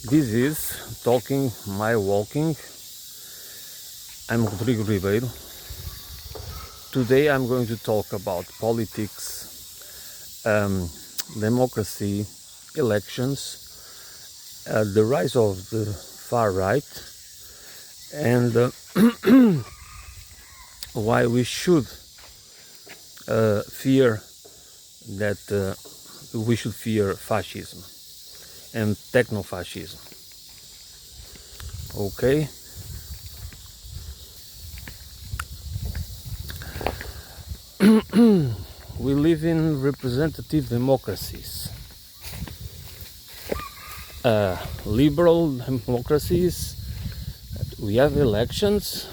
This is Talking My Walking. I'm Rodrigo Ribeiro. Today I'm going to talk about politics, democracy, elections, the rise of the far right, and why we should fear we should fear fascism and techno fascism. Okay. We live in representative democracies, liberal democracies. We have elections,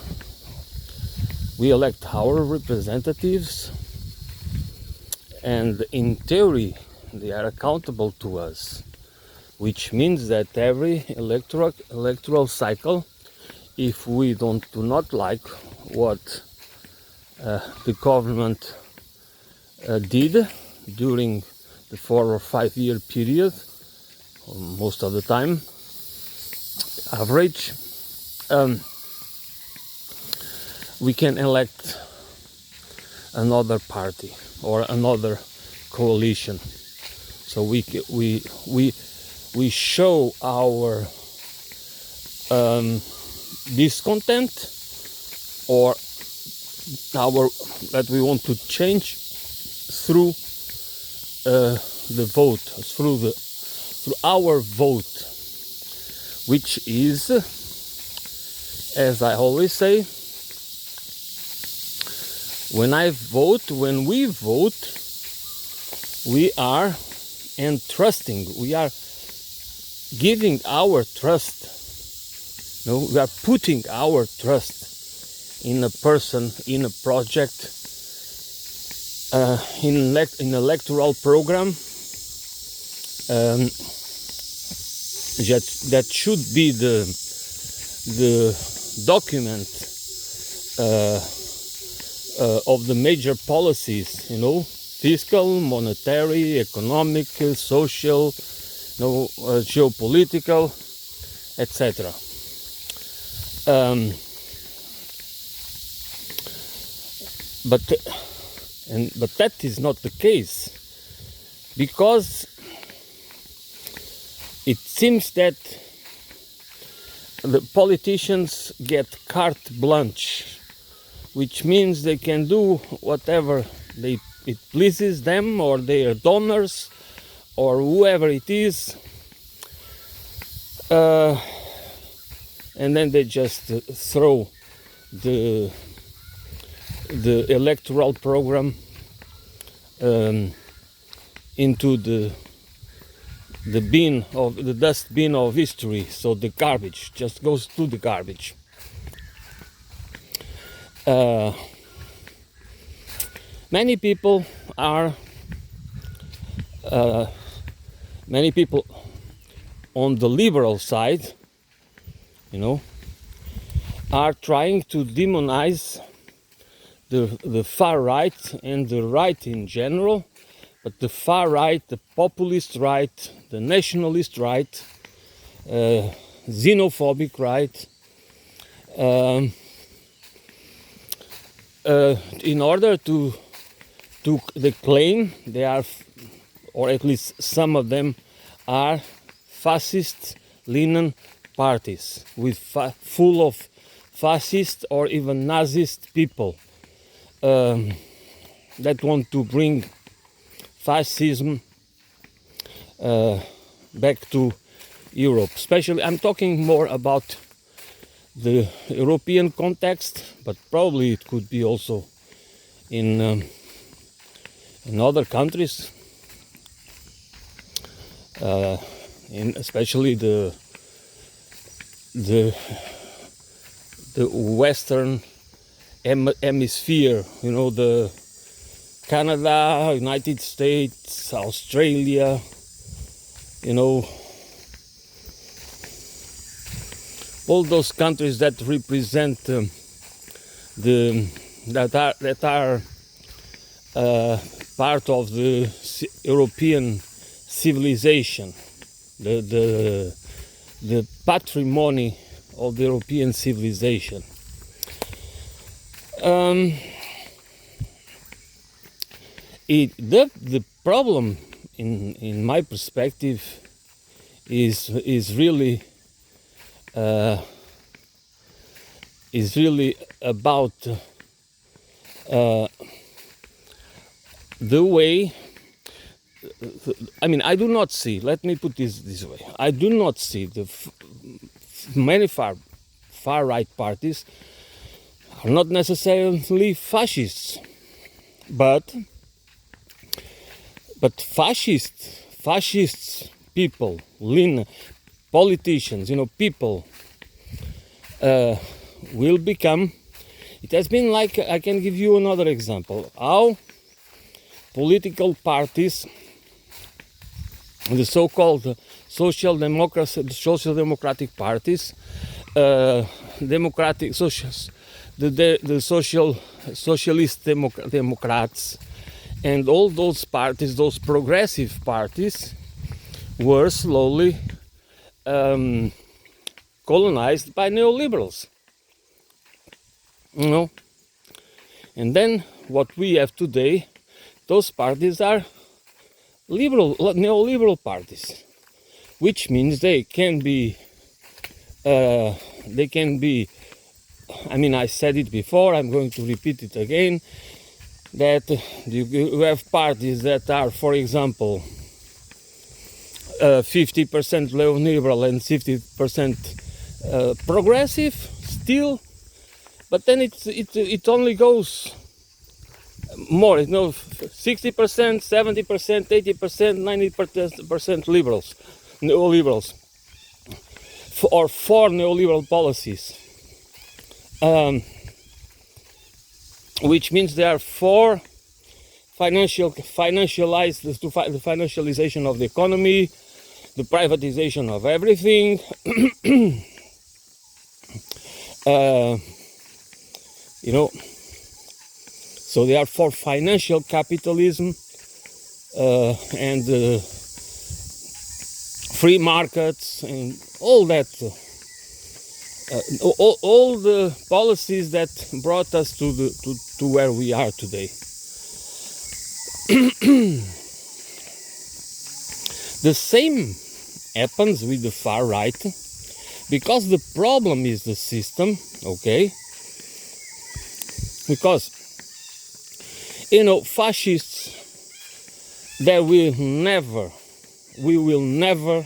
we elect our representatives, and in theory they are accountable to us, which means that every electoral cycle, if we do not like what the government did during the 4 or 5 year period, most of the time, average, we can elect another party or another coalition. So we show our discontent or that we want to change through the vote, through our vote, which is, as I always say, when we vote, we are entrusting, we are giving our trust. No, we are putting our trust in a person, in a project, in electoral program that should be the document of the major policies, fiscal, monetary, economic, social, geopolitical, etc. But that is not the case, because it seems that the politicians get carte blanche, which means they can do whatever it pleases them, or their donors, or whoever it is, and then they just throw the electoral program into the dustbin of history. So the garbage just goes to the garbage. Many people on the liberal side, are trying to demonize the far right and the right in general, but the far right, the populist right, the nationalist right, xenophobic right, in order to they claim they are, or at least some of them are, fascist leaning parties full of fascist or even Nazist people that want to bring fascism back to Europe. Especially, I'm talking more about the European context, but probably it could be also in other countries, especially the Western hemisphere. The Canada, United States, Australia. All those countries that represent that are part of the European civilization, the the patrimony of the European civilization. The problem, in my perspective, is really about the way. I do not see. Let me put this way. I do not see the many far right parties are not necessarily fascists, but fascists people, politicians, people will become. It has been like, I can give you another example. How political parties, the so-called social democratic parties, democratic socials, the socialist democrats, and all those parties, those progressive parties, were slowly colonized by neoliberals. And then what we have today, those parties are neoliberal parties, which means they can be. I said it before. I'm going to repeat it again. That you have parties that are, for example, 50% neoliberal and 50% progressive still, but then it only goes more, 60%, 70%, 80%, 90% neoliberals, or for neoliberal policies, which means they are for the financialization of the economy, the privatization of everything. So they are for financial capitalism and free markets and all that, all the policies that brought us to where we are today. The same happens with the far right, because the problem is the system, okay? Because, fascists, we will never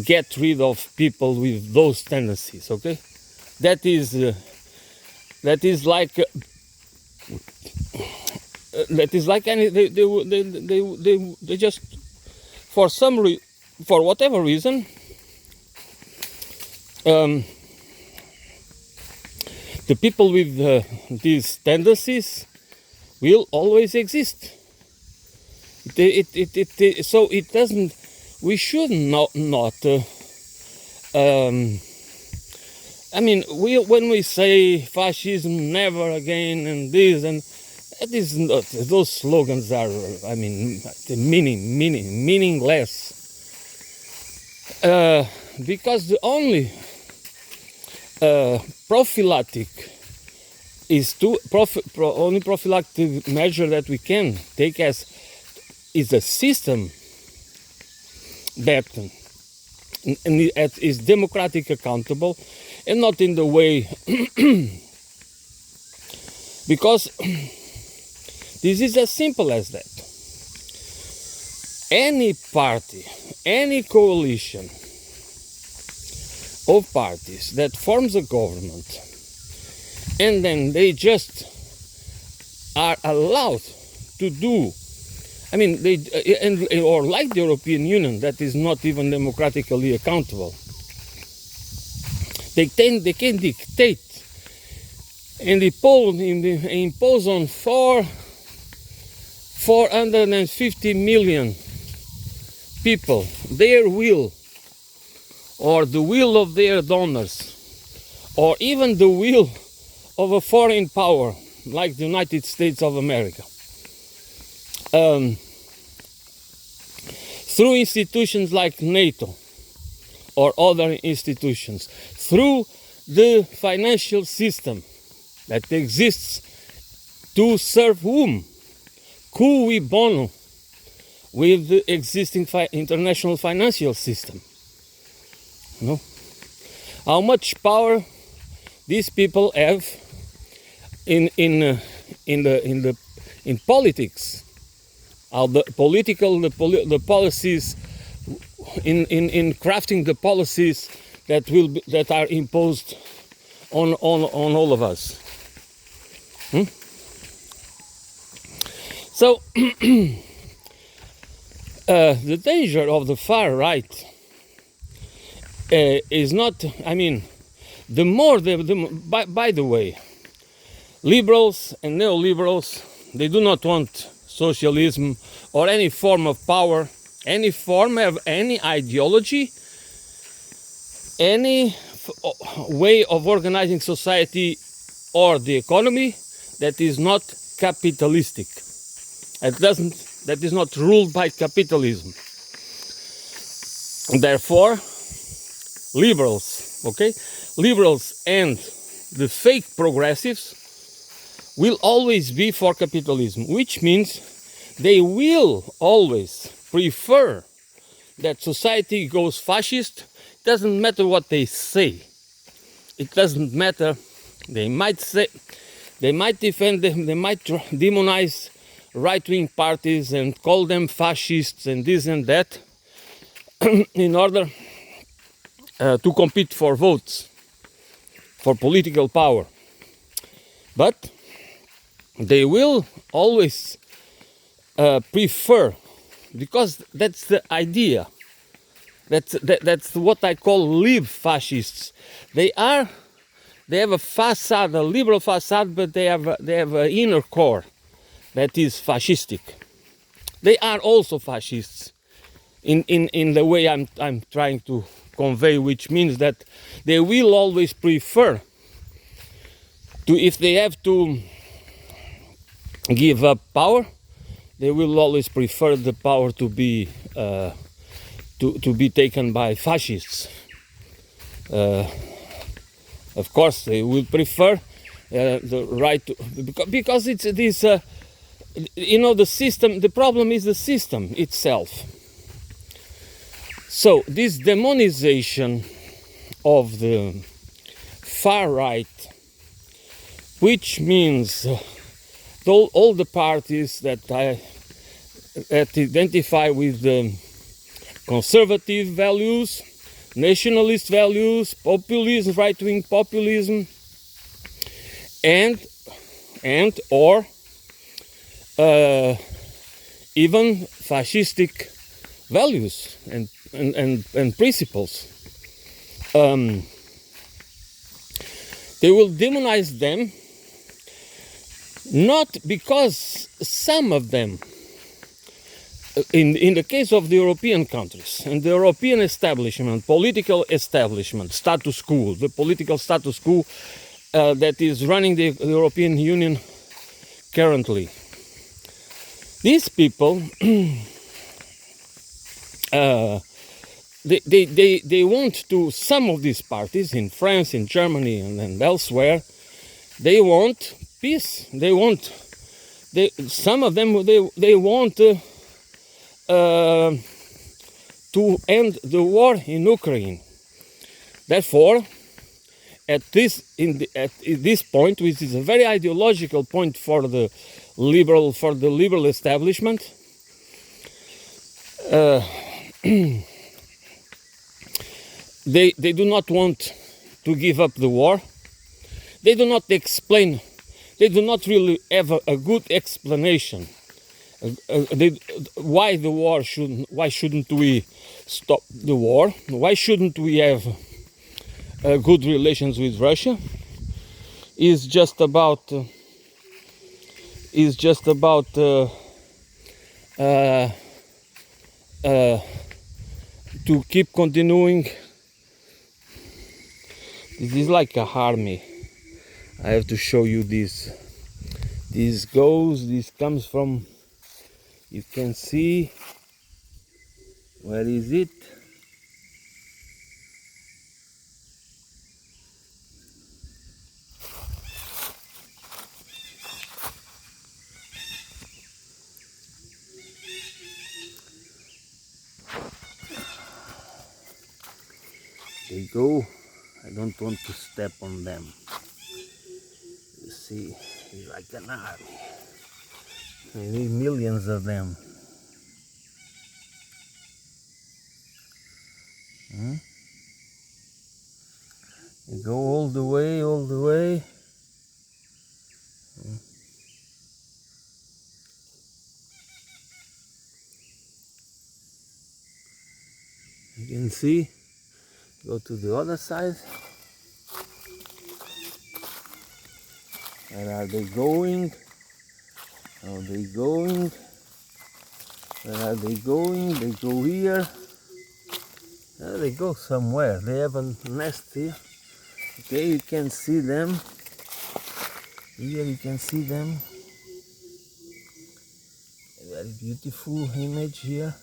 get rid of people with those tendencies, okay? That is like any, they just, for whatever reason, the people with these tendencies will always exist. So it doesn't. We should not. When we say fascism never again and this and that, is not. Those slogans are, meaningless. Because the only prophylactic only prophylactic measure that we can take is a system that is democratic, accountable, and not in the way because this is as simple as that. Any party, any coalition of parties that forms a government, and then they just are allowed to do, or like the European Union, that is not even democratically accountable. They can dictate and impose on 450 million people their will, or the will of their donors, or even the will of a foreign power like the United States of America. through institutions like NATO or other institutions, through the financial system that exists to serve whom? Cui bono, with the existing international financial system. No? How much power these people have in politics? How the policies in crafting the policies that are imposed on all of us. So the danger of the far right is not, I mean, by the way, liberals and neoliberals, they do not want socialism or any form of power, any form of any ideology, any way of organizing society or the economy that is not capitalistic. That is not ruled by capitalism. Therefore, liberals and the fake progressives will always be for capitalism, which means they will always prefer that society goes fascist. It doesn't matter what they say. It doesn't matter. They might say, they might defend them, they might demonize right-wing parties and call them fascists and this and that in order to compete for votes, for political power. But they will always prefer, because that's the idea. That's what I call lib fascists. They have a facade, a liberal facade, but they have an inner core that is fascistic. They are also fascists in the way I'm trying to convey, which means that they will always prefer to, if they have to give up power, they will always prefer the power to be taken by fascists. Of course, they will prefer the right to, because it's this. The system. The problem is the system itself. So this demonization of the far right, which means all the parties that identify with the conservative values, nationalist values, populism, right-wing populism, and or even fascistic values and principles. They will demonize them, not because some of them, in the case of the European countries and the European establishment, political establishment, status quo, the political status quo that is running the European Union currently. These people, they want to, some of these parties in France, in Germany, and elsewhere, they want peace. Some of them they want to end the war in Ukraine. Therefore, at this point, which is a very ideological point for the liberal establishment, they do not want to give up the war. They do not explain. They do not really have a good explanation. Why the war shouldn't? Why shouldn't we stop the war? Why shouldn't we have good relations with Russia? Is just about to keep continuing. This is like a army. I have to show you this. This comes from, you can see, Where is it? They go. I don't want to step on them. You see, it's like an army. Maybe millions of them. They go all the way, all the way. You can see. Go to the other side. Where are they going? How are they going? Where are they going? They go here. They go somewhere. They have a nest here. Okay, you can see them. Here you can see them. A very beautiful image here.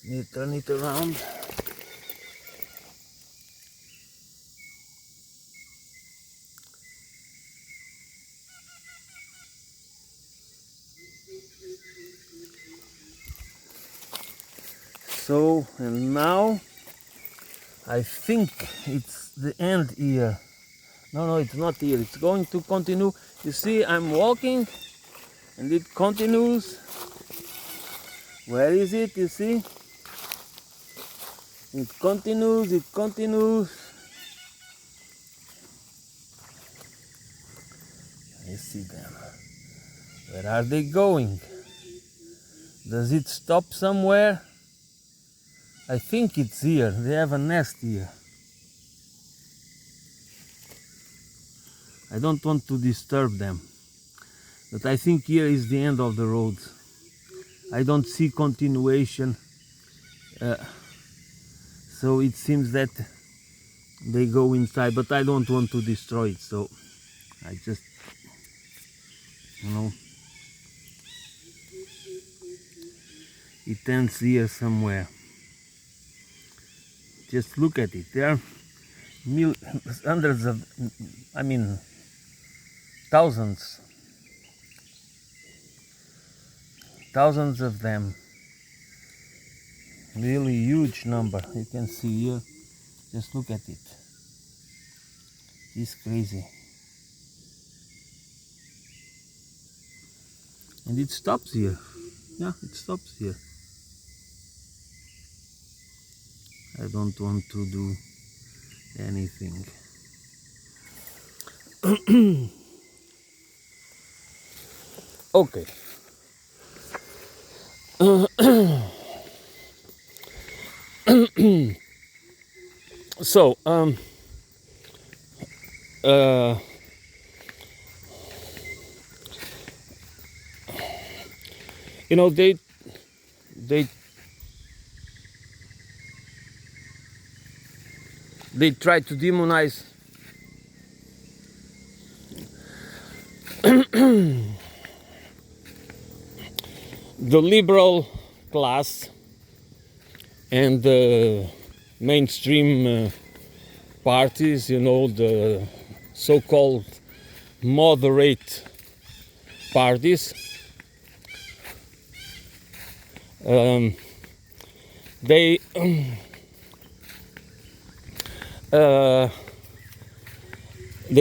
You turn it around. So, and now I think it's the end here. No, it's not here. It's going to continue. You see, I'm walking and it continues. Where is it? You see? It continues, it continues. You see them. Where are they going? Does it stop somewhere? I think it's here. They have a nest here. I don't want to disturb them. But I think here is the end of the road. I don't see continuation. So it seems that they go inside, but I don't want to destroy it. So I just, it ends here somewhere. Just look at it. There are hundreds of, thousands of them. Really huge number. You can see here. Just look at it. It's crazy. And it stops here. Yeah, it stops here. I don't want to do anything. Okay. So, they try to demonize the liberal class and the mainstream parties, the so-called moderate parties. They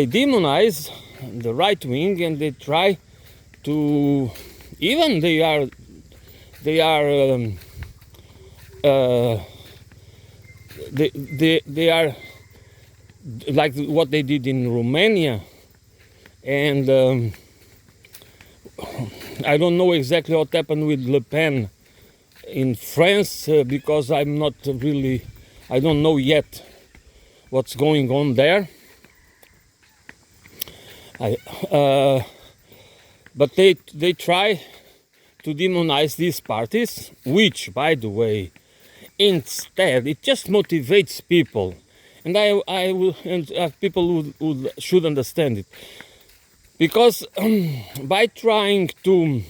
demonize the right wing, and they try to, even they are like what they did in Romania, and I don't know exactly what happened with Le Pen in France, because I don't know yet what's going on there. But they try to demonize these parties, which, by the way, instead it just motivates people, and people who should understand it, because by trying to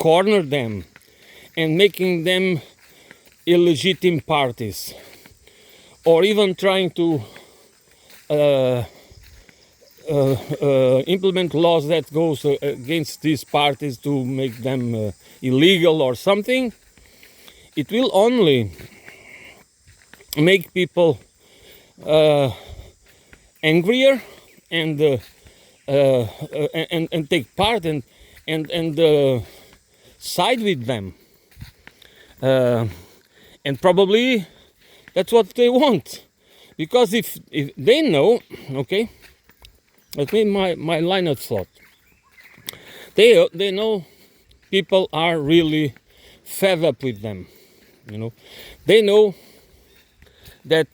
corner them and making them illegitimate parties, or even trying to implement laws that goes against these parties to make them illegal or something, it will only make people angrier and take part and side with them, and probably that's what they want, because if they know, okay, that's my line of thought. They know people are really fed up with them, you know. They know that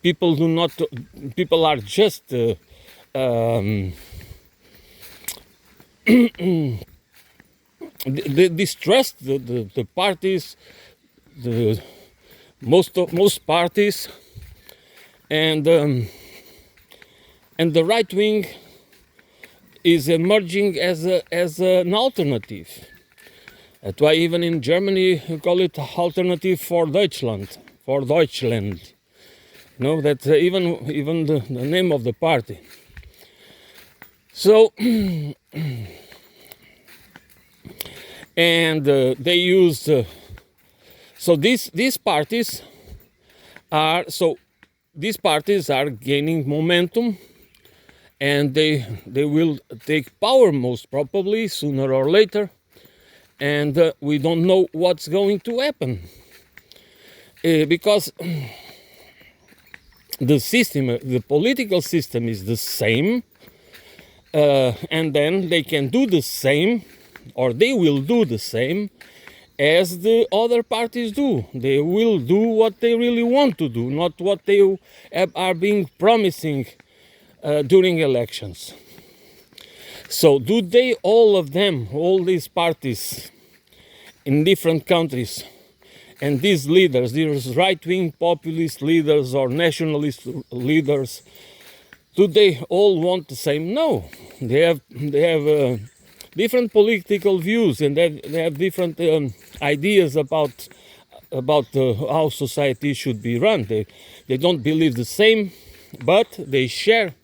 people are just they distrust the parties, most parties, and the right wing is emerging as an alternative. That's why even in Germany you call it alternative for Deutschland. You know, that's even the name of the party. So and they use so these parties are gaining momentum, and they will take power most probably sooner or later, and we don't know what's going to happen, because the political system is the same, and then they can do the same, or they will do the same as the other parties do. They will do what they really want to do, not what they are being promising during elections. So do they, all these parties in different countries, and these leaders, these right-wing populist leaders or nationalist leaders, do they all want the same? No. They have different political views, and they have different ideas about how society should be run. They don't believe the same, but they share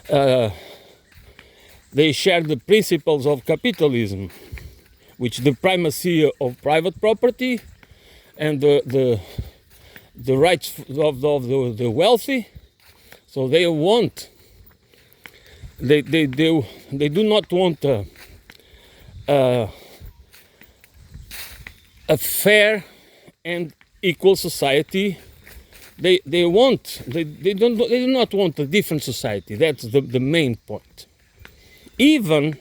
the principles of capitalism, which the primacy of private property and the rights of the wealthy. So they do not want a fair and equal society. They do not want a different society. That's the main point. Even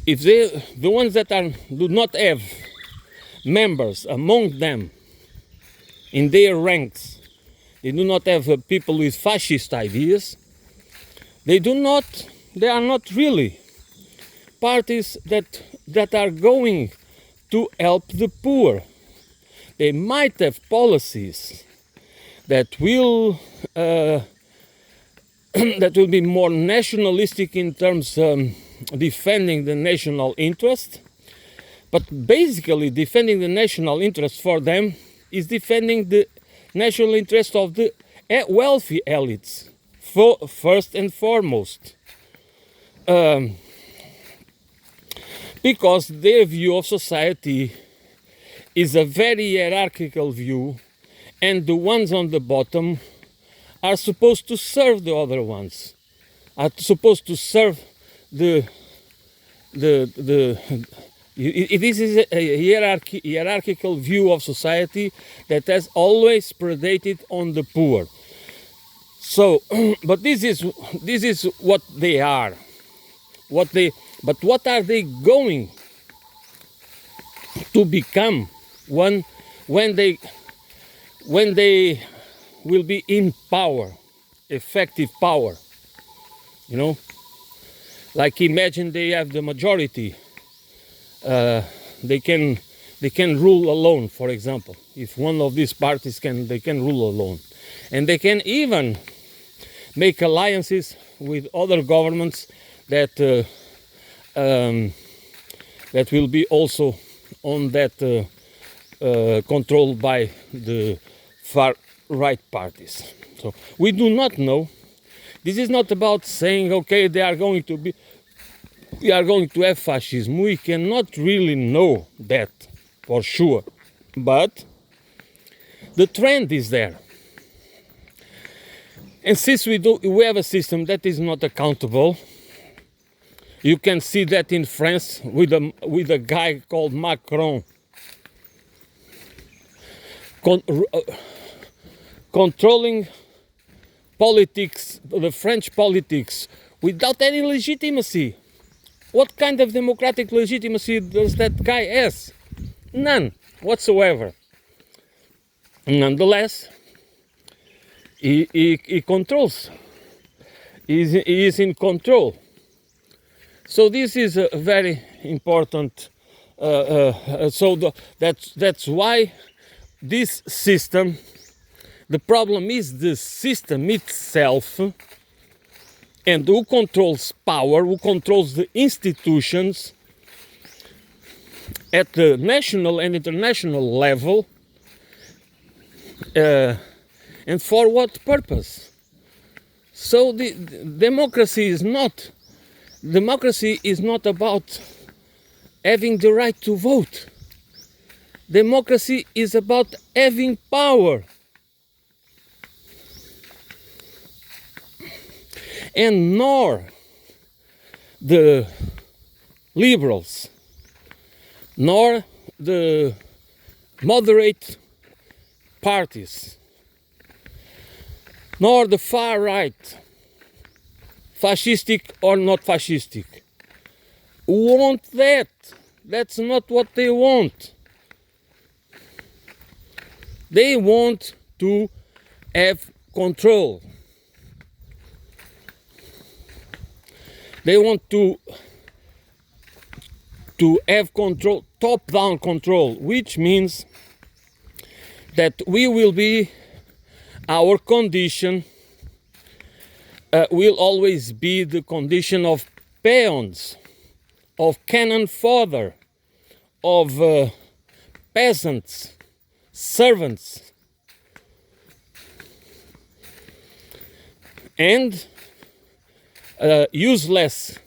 if the ones that do not have members among them in their ranks, they do not have people with fascist ideas, they are not really parties that are going to help the poor. They might have policies that will be more nationalistic in terms defending the national interest, but basically defending the national interest for them is defending the national interest of the wealthy elites, first and foremost, because their view of society is a very hierarchical view, and the ones on the bottom are supposed to serve the other ones, are supposed to serve this is a hierarchical view of society that has always predated on the poor. So, but this is what they are. But what are they going to become when they will be in power, effective power? You know, like imagine they have the majority. They can rule alone, for example. If one of these parties can rule alone, and they can even make alliances with other governments that that will be also on that controlled by the far right parties. So we do not know. This is not about saying, okay, we are going to have fascism. We cannot really know that for sure. But the trend is there. And since we have a system that is not accountable, you can see that in France with a guy called Macron controlling politics, the French politics, without any legitimacy. What kind of democratic legitimacy does that guy have? None whatsoever. Nonetheless, he controls. He is in control. So this is a very important. That's why this system. The problem is the system itself, and who controls power, who controls the institutions at the national and international level, and for what purpose? So the democracy is not about having the right to vote. Democracy is about having power. And nor the liberals, nor the moderate parties, nor the far right, fascistic or not fascistic, want that. That's not what they want. They want to have control. They want to have control, top-down control, which means that we will be, our condition will always be the condition of peons, of cannon fodder, of peasants, servants, and useless,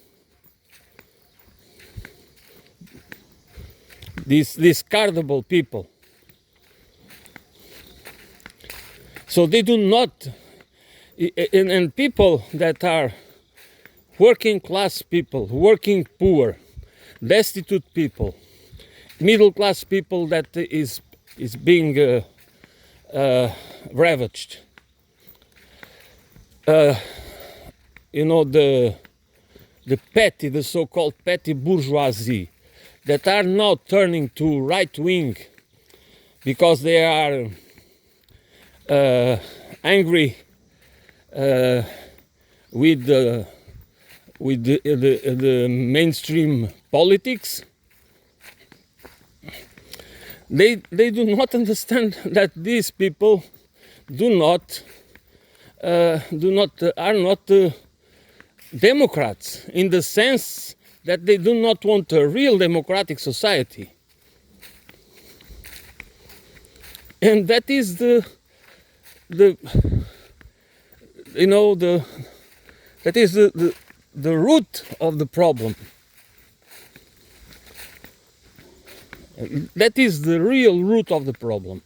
discardable people. So they do not, and people that are working class people, working poor, destitute people, middle class people that is being ravaged. The petty, the so-called petty bourgeoisie that are now turning to right wing because they are angry with the mainstream politics. They do not understand that these people are not Democrats, in the sense that they do not want a real democratic society. And that is the root of the problem. That is the real root of the problem.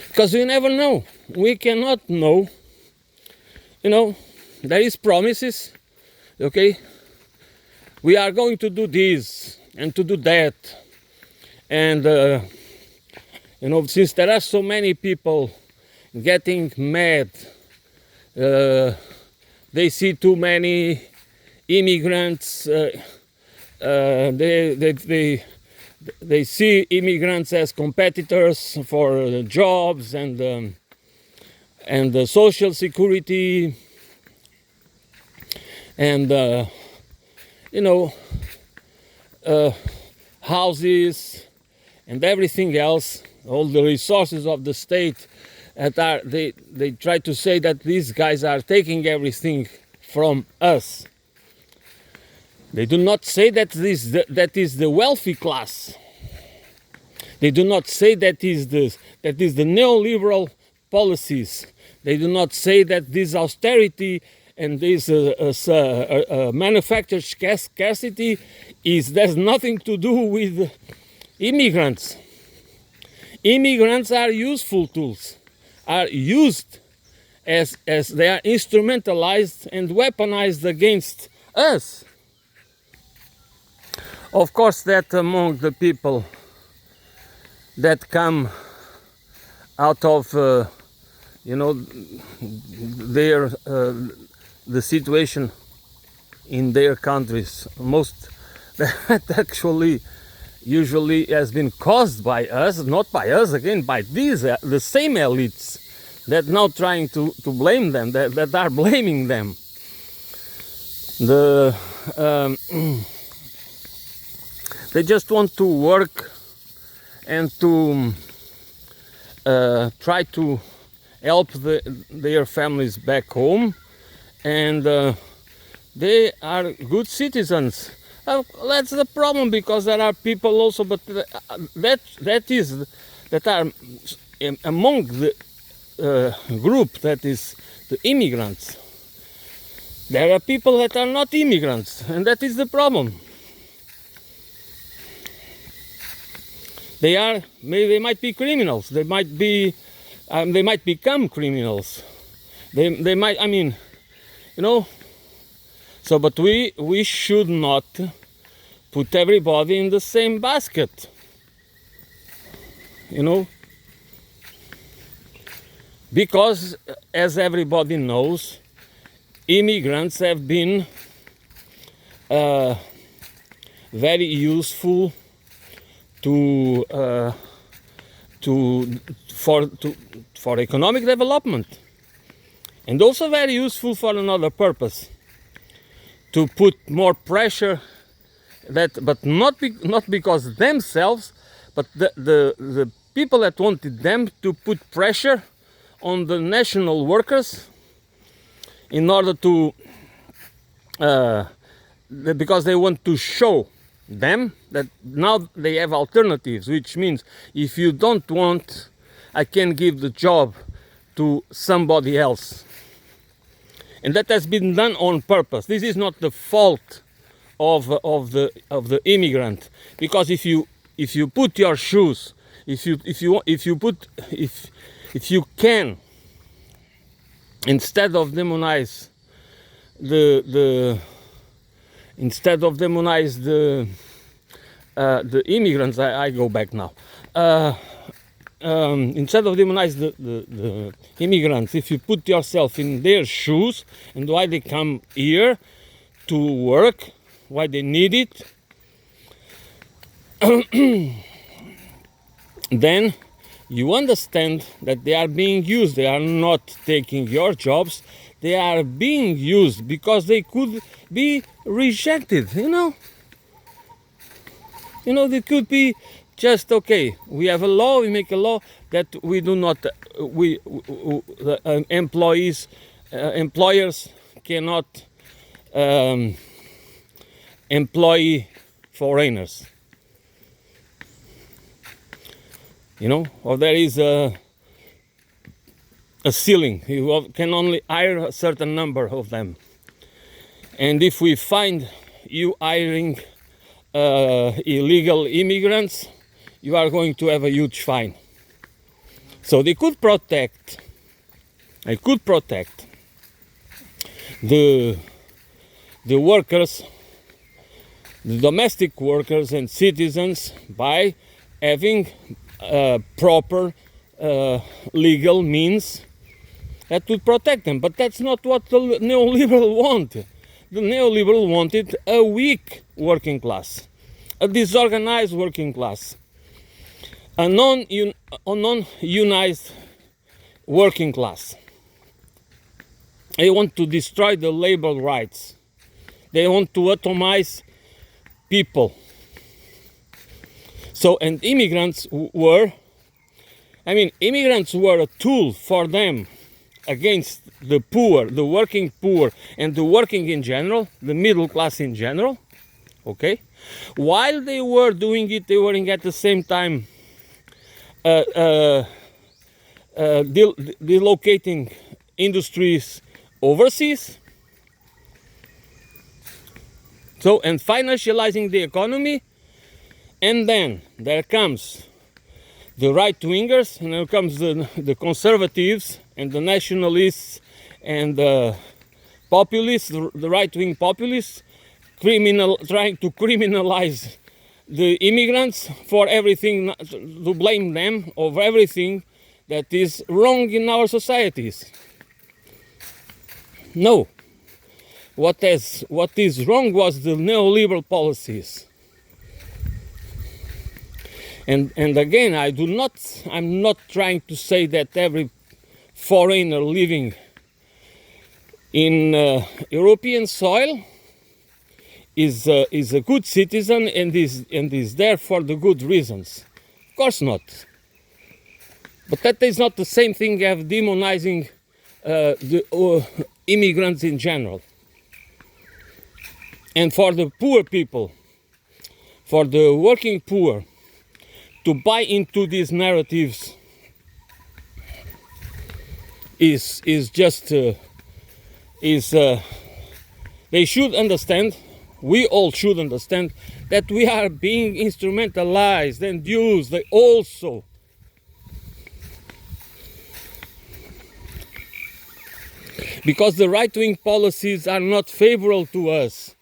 Because we never know. We cannot know. There is promises, okay? We are going to do this and to do that. And, since there are so many people getting mad, they see too many immigrants, they see immigrants as competitors for jobs and social security, and houses and everything else, all the resources of the state that they try to say that these guys are taking everything from us. They do not say that that is the wealthy class. They do not say that is the neoliberal policies. They do not say that this austerity and this manufactured scarcity there's nothing to do with immigrants. Immigrants are useful tools, are used as they are instrumentalized and weaponized against us. Of course, that among the people that come out of their the situation in their countries, most that actually usually has been caused by us, not by us again, by these the same elites that now trying to blame them, that are blaming them. They just want to work and to try to help their families back home, and they are good citizens. That's the problem, because there are people also, but that are among the group that is the immigrants. There are people that are not immigrants, and that is the problem. They might be criminals. They might become criminals. They might. I mean, So, but we should not put everybody in the same basket. Because, as everybody knows, immigrants have been very useful for economic development, and also very useful for another purpose, to put more pressure, but not because themselves, but the people that wanted them to put pressure on the national workers in order to because they want to show them that now they have alternatives, which means if you don't want, I can give the job to somebody else. And that has been done on purpose. This is not the fault of the immigrant, because if you put your shoes, if you can, instead of demonize the immigrants, I go back now. Instead of demonize the immigrants, if you put yourself in their shoes and why they come here to work, why they need it, then you understand that they are being used. They are not taking your jobs. They are being used because they could be rejected, they could be just, okay, we have a law, we make a law that we do not, employers cannot employ foreigners. Or there is a ceiling. You can only hire a certain number of them. And if we find you hiring illegal immigrants, you are going to have a huge fine. So they could protect the workers, the domestic workers and citizens, by having proper legal means that would protect them. But that's not what the neoliberal wanted. The neoliberal wanted a weak working class, a disorganized working class, a non-unionized working class. They want to destroy the labor rights. They want to atomize people. So, and immigrants were a tool for them against the poor, the working poor, and the working in general, the middle class in general, okay? While they were doing it, they were at the same time relocating industries overseas, so, and financializing the economy. And then there comes the right-wingers, and then comes the conservatives and the nationalists and the populists, the right-wing populists, trying to criminalize the immigrants for everything, to blame them of everything that is wrong in our societies. No. What is wrong was the neoliberal policies. And again, I'm not trying to say that every foreigner living in European soil is a good citizen and is there for the good reasons. Of course not. But that is not the same thing as demonizing the immigrants in general. And for the poor people, for the working poor, to buy into these narratives is just they should understand, we all should understand, that we are being instrumentalized and used also. Because the right-wing policies are not favorable to us.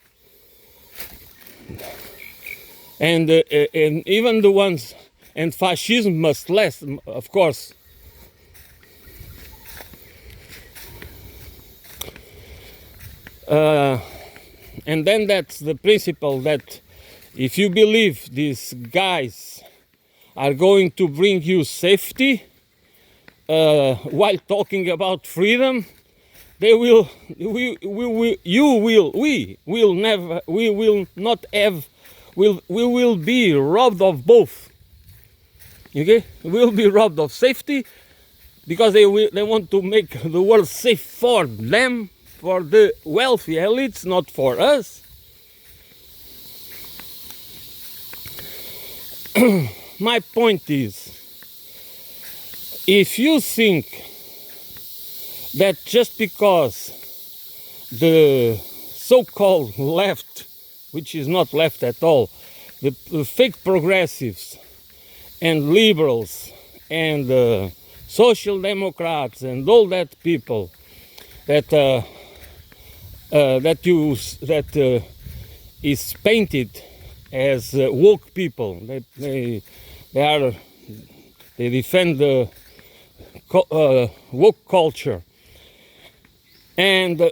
And even the ones, and fascism must last, of course. And then that's the principle that if you believe these guys are going to bring you safety while talking about freedom, we will be robbed of both. Okay, we'll be robbed of safety because they want to make the world safe for them, for the wealthy elites, not for us. My point is, if you think that just because the so-called left, which is not left at all, the fake progressives and liberals and social democrats and all that people that is painted as woke people, they defend the woke culture. And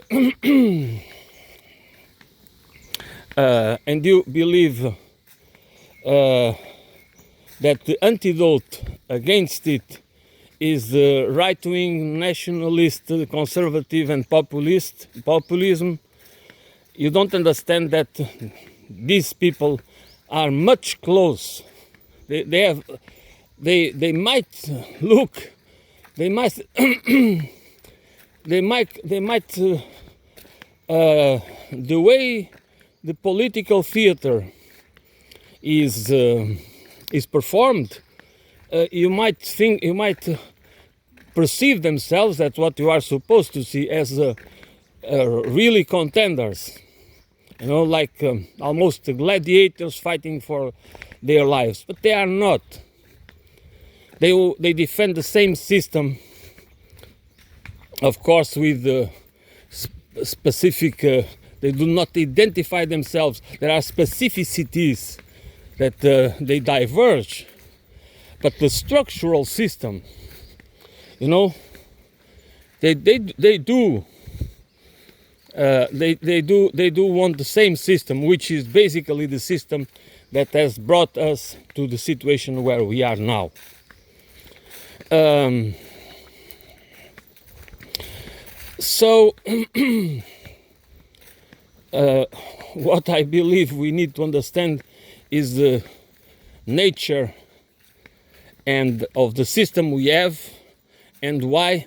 and you believe that the antidote against it is the right-wing nationalist, conservative and populism, you don't understand that these people are much close. They might look, they might the way the political theater is performed, you might perceive themselves as what you are supposed to see as really contenders, like almost gladiators fighting for their lives, but they are not. They defend the same system, of course, with specific. They do not identify themselves. There are specificities that they diverge, but the structural system, they do want the same system, which is basically the system that has brought us to the situation where we are now. So what I believe we need to understand is the nature and of the system we have, and why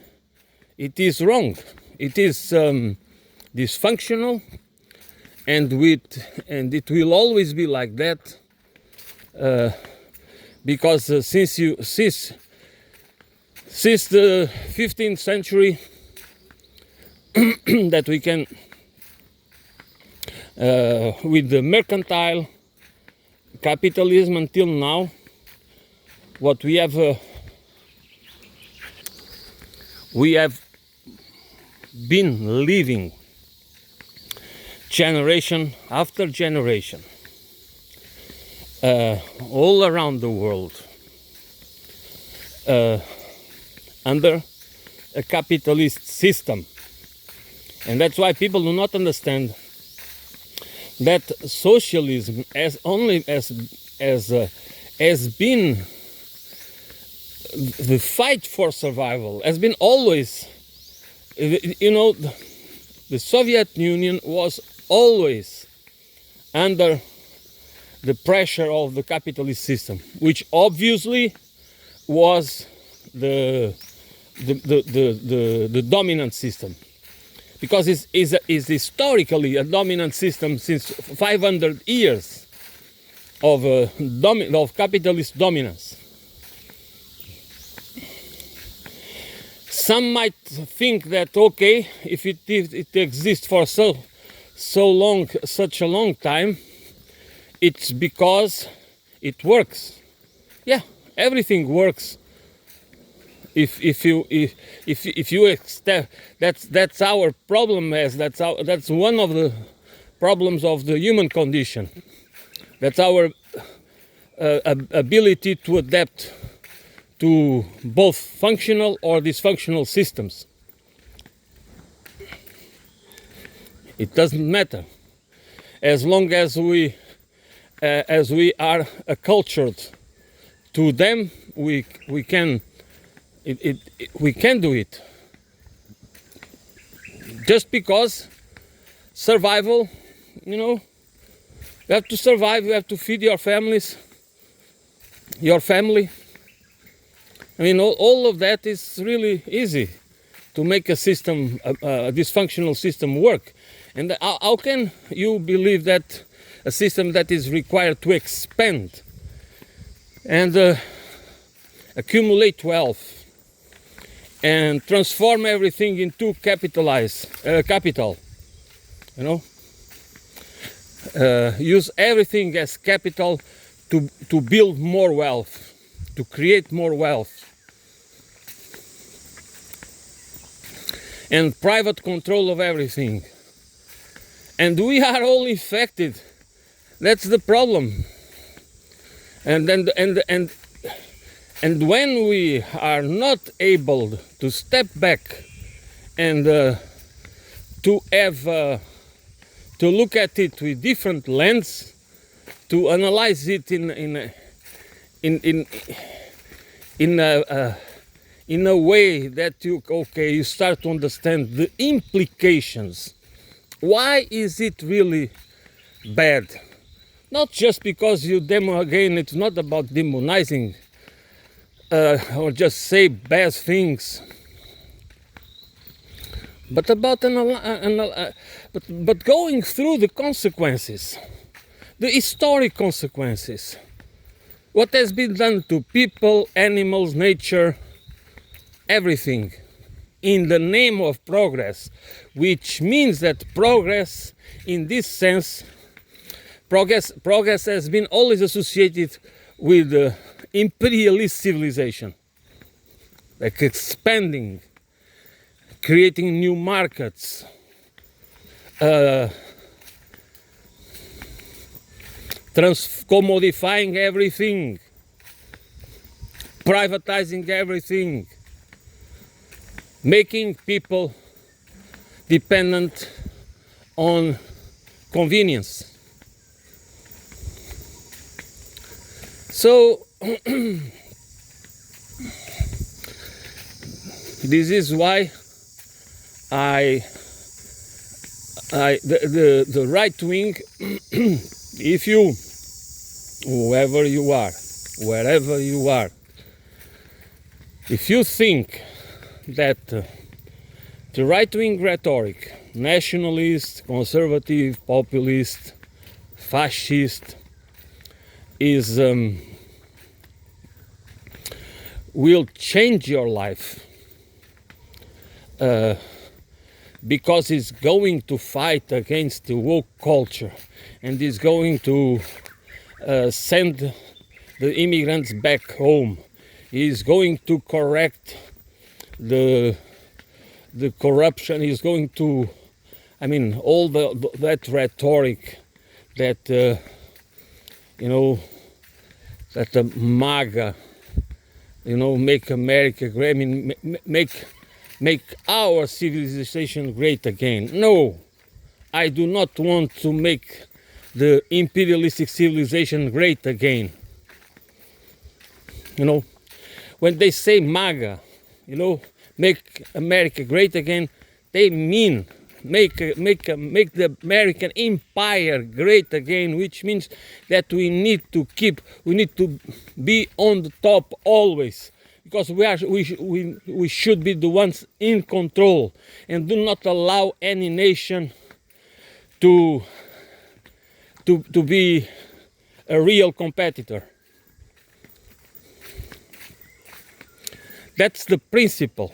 it is wrong. It is dysfunctional, and it will always be like that, because since the 15th century that we can, with the mercantile capitalism until now, what we have been living generation after generation, all around the world, under a capitalist system. And that's why people do not understand that socialism has been the fight for survival, has been always, the Soviet Union was always under the pressure of the capitalist system, which obviously was the dominant system, because it is historically a dominant system since 500 years of capitalist dominance. Some might think that, okay, if it exists for such a long time, it's because it works. Yeah, everything works. If you accept, that's our problem. That's one of the problems of the human condition. That's our ability to adapt to both functional or dysfunctional systems. It doesn't matter, as long as we are acculturated to them. We can do it. Just because survival, you have to survive. You have to feed your family. I mean, all of that is really easy to make a system, a dysfunctional system, work. And how can you believe that a system that is required to expand and accumulate wealth and transform everything into capital, use everything as capital to build more wealth, to create more wealth, and private control of everything. And we are all infected. That's the problem. And when we are not able to step back and to look at it with different lens, to analyze it in a way that you start to understand the implications. Why is it really bad? Not just because again, it's not about demonizing or just say bad things, but about but going through the consequences, the historic consequences, what has been done to people, animals, nature, everything, in the name of progress, which means that progress, in this sense, progress has been always associated with imperialist civilization, like expanding, creating new markets, commodifying everything, privatizing everything, making people dependent on convenience. So this is why the right wing, if you, whoever you are, wherever you are, if you think that The right-wing rhetoric, nationalist, conservative, populist, fascist, is will change your life because it's going to fight against the woke culture and is going to send the immigrants back home. Is going to correct the corruption. Is going to, I mean, all that rhetoric that that the MAGA, make America great. I mean, make our civilization great again. No, I do not want to make the imperialistic civilization great again. When they say MAGA, make America great again, they mean make the American empire great again, which means that we need to be on the top always, because we should be the ones in control and do not allow any nation to be a real competitor. That's the principle.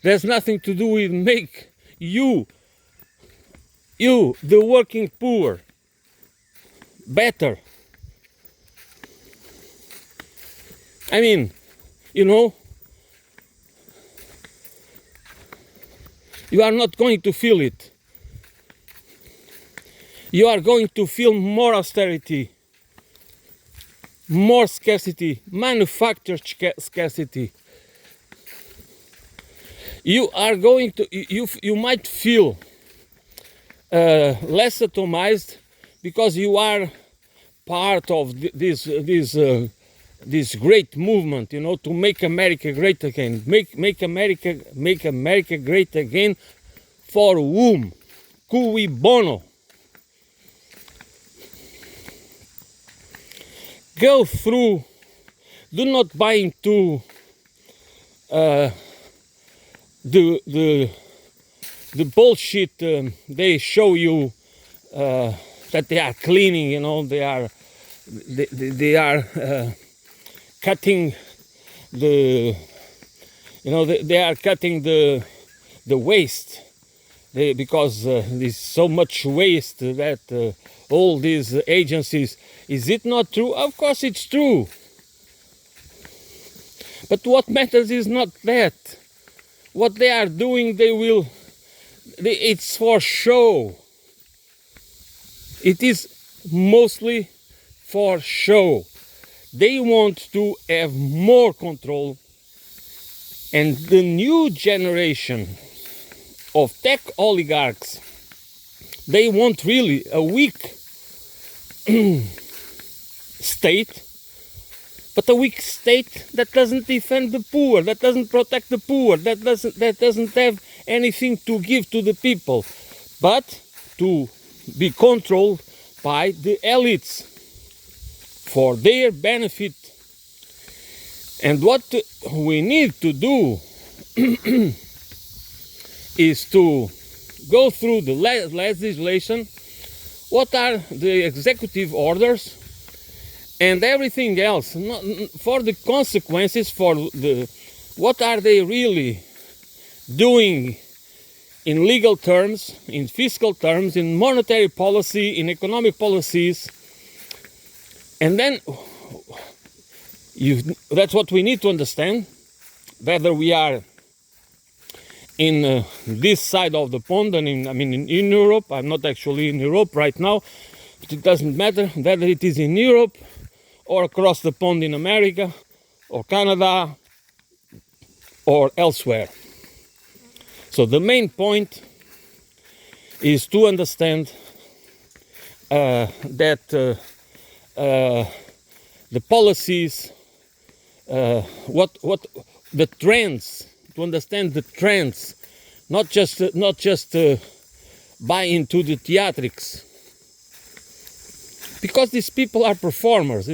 There's nothing to do with make you, the working poor, better. I mean, you are not going to feel it. You are going to feel more austerity, more scarcity, manufactured scarcity. You are going to, you might feel less atomized because you are part of this great movement, to make America great again. Make America great again for whom? Cui bono? Go through, do not buy into the bullshit they show you that they are cleaning, they are cutting they are cutting the waste, because there's so much waste that all these agencies. Is it not true? Of course it's true. But what matters is not that. What they are doing, it's for show. It is mostly for show. They want to have more control, and the new generation of tech oligarchs, they want really a weak state, but a weak state that doesn't defend the poor, that doesn't protect the poor, that doesn't have anything to give to the people, but to be controlled by the elites for their benefit. And what we need to do is to go through the legislation, what are the executive orders, and everything else, for the consequences, what are they really doing in legal terms, in fiscal terms, in monetary policy, in economic policies. And then that's what we need to understand, whether we are in this side of the pond, and in Europe. I'm not actually in Europe right now, but it doesn't matter whether it is in Europe or across the pond in America or Canada or elsewhere. So the main point is to understand that the policies, what the trends, to understand the trends, not just buy into the theatrics, because these people are performers.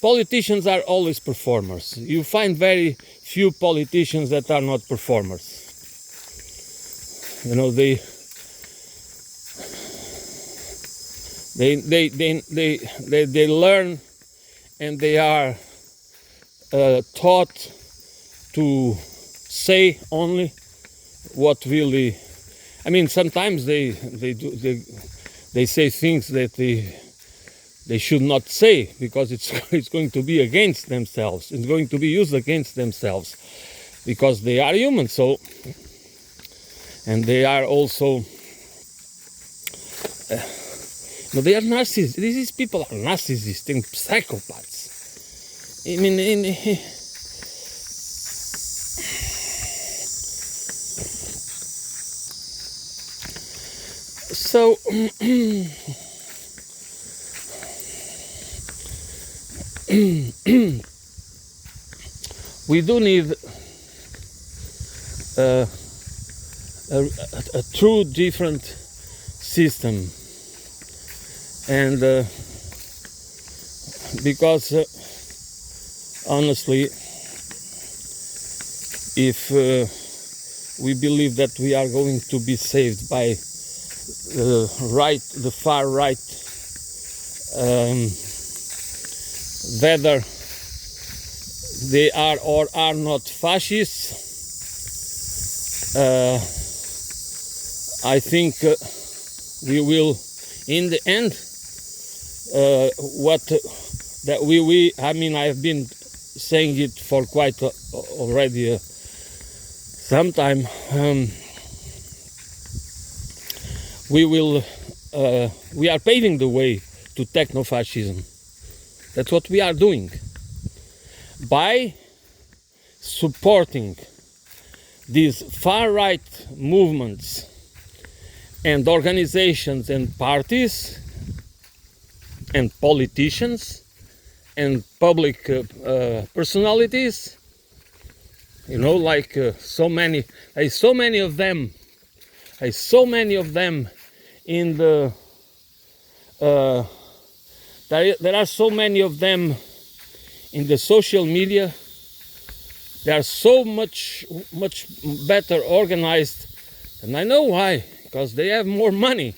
Politicians are always performers. You find very few politicians that are not performers. You know, they learn, and they are taught to say only what really. I mean, sometimes they say things that they should not say, because it's going to be against themselves. It's going to be used against themselves, because they are human. So, and they are also. No, they are narcissists. These people are narcissists and psychopaths. I mean, so we do need a true different system. And because honestly, if we believe that we are going to be saved by the far right, whether they are or are not fascists, I think we will, in the end, I mean, I have been saying it for quite already some time. We are paving the way to techno-fascism. That's what we are doing by supporting these far-right movements and organizations and parties and politicians and public personalities, you know, like so many of them in the there are so many of them in the social media. They are so much better organized, and I know why, because they have more money.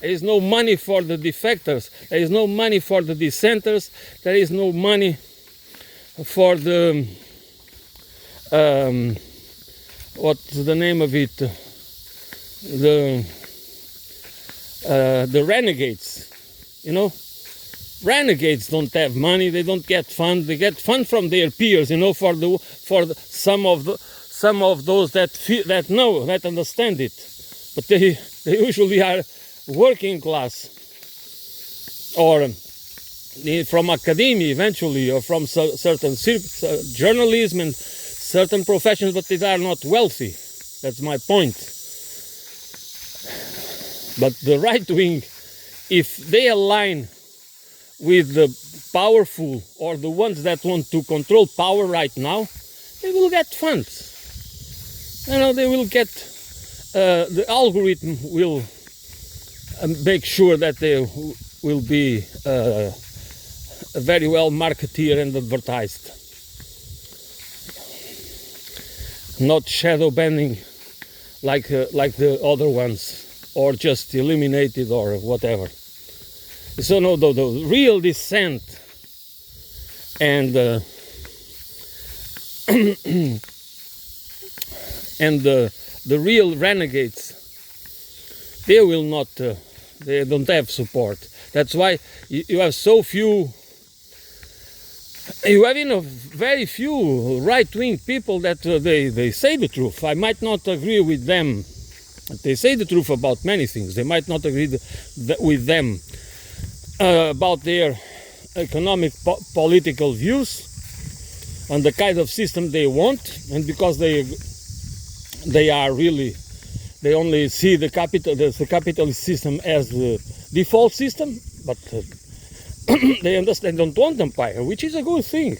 There is no money for the defectors. There is no money for the dissenters. There is no money for the what's the name of it? The renegades. You know, renegades don't have money. They don't get fund. They get fund from their peers. You know, for some of those that know, that understand it. But they usually are working class, or from academia eventually, or from certain journalism and certain professions, but they are not wealthy. That's my point. But the right wing, if they align with the powerful or the ones that want to control power right now, they will get funds. You know, they will get the algorithm will make sure that they will be very well marketed and advertised, not shadow banning like the other ones, or just eliminated or whatever. So no, the real dissent and and the real renegades, they will not, they don't have support. That's why you have so few, you have very few right-wing people that they say the truth. I might not agree with them. They say the truth about many things. They might not agree with them about their economic political views and the kind of system they want, and because they are really, they only see the capitalist system as the default system, but they understand, don't want empire, which is a good thing.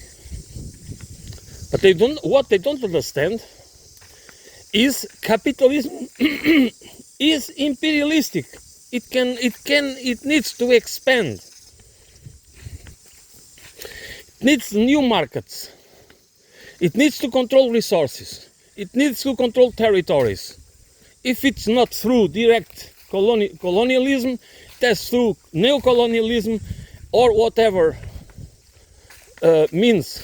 But what they don't understand is capitalism is imperialistic. It needs to expand. It needs new markets. It needs to control resources. It needs to control territories. if it's not through direct colonialism, that's through neocolonialism or whatever means.